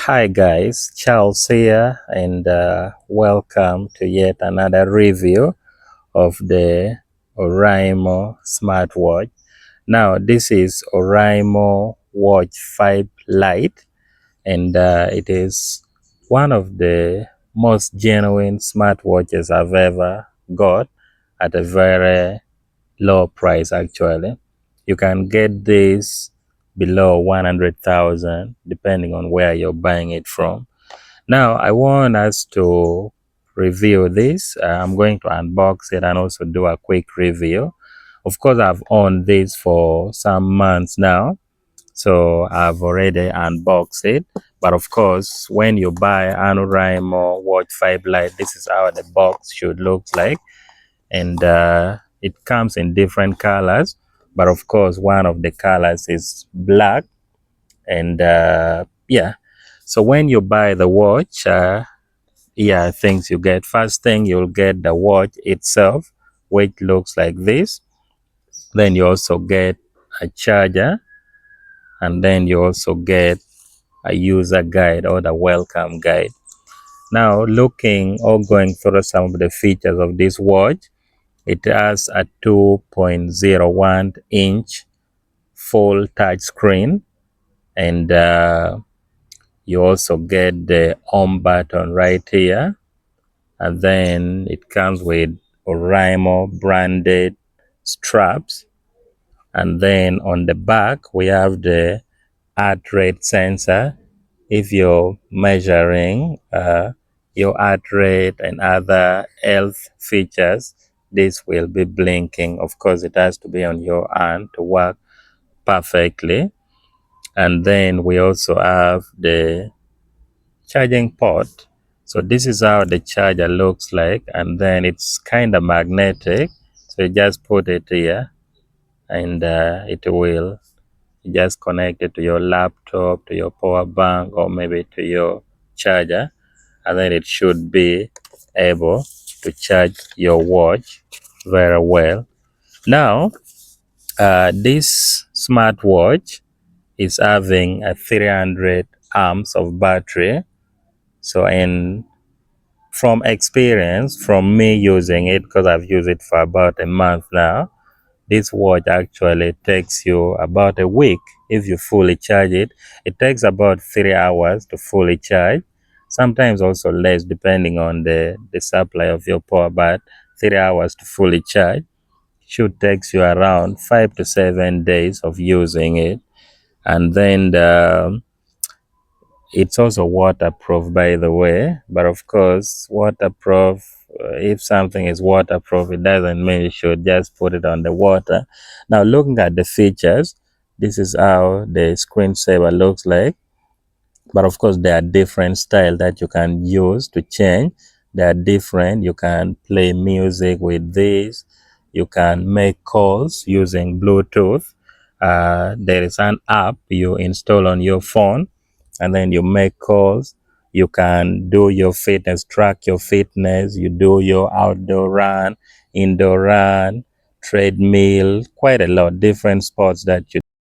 Hi guys, Charles here, and welcome to yet another review of the Oraimo smartwatch. Now, this is Oraimo Watch 5 Lite, and it is one of the most genuine smartwatches I've ever got at a very low price. Actually, you can get this below 100,000 depending on where you're buying it from. Now, I want us to review this. I'm going to unbox it and also do a quick review. Of course, I've owned this for some months now, so I've already unboxed it. But of course, when you buy an Oraimo Watch 5 Lite, this is how the box should look like. And it comes in different colors. But of course, one of the colors is black. And yeah, so when you buy the watch, things you get. First thing, you'll get the watch itself, which looks like this. Then you also get a charger, and then you also get a user guide or the welcome guide. Now, looking or going through some of the features of this watch, it has a 2.01 inch full touch screen, and you also get the home button right here, and then it comes with Oraimo branded straps, and then on the back we have the heart rate sensor. If you're measuring your heart rate and other health features, this will be blinking. Of course, it has to be on your hand to work perfectly. And then we also have the charging port. So this is how the charger looks like, and then it's kind of magnetic. So you just put it here, and it will just connect it to your laptop, to your power bank, or maybe to your charger, and then it should be able to charge your watch very well. Now, this smartwatch is having a 300 amps of battery. So, in from experience, from me using it, because I've used it for about a month now, this watch actually takes you about a week if you fully charge it. It takes about 3 hours to fully charge, sometimes also less depending on the supply of your power, but 3 hours to fully charge should takes you around 5 to 7 days of using it. And then it's also waterproof, by the way. But of course, waterproof, if something is waterproof, it doesn't mean you should just put it on the water. Now, looking at the features, this is how the screensaver looks like. But of course, there are different styles that you can use to change. They are different. You can play music with this. You can make calls using Bluetooth. There is an app you install on your phone, and then you make calls. You can do your fitness, track your fitness. You do your outdoor run, indoor run, treadmill, quite a lot different sports that you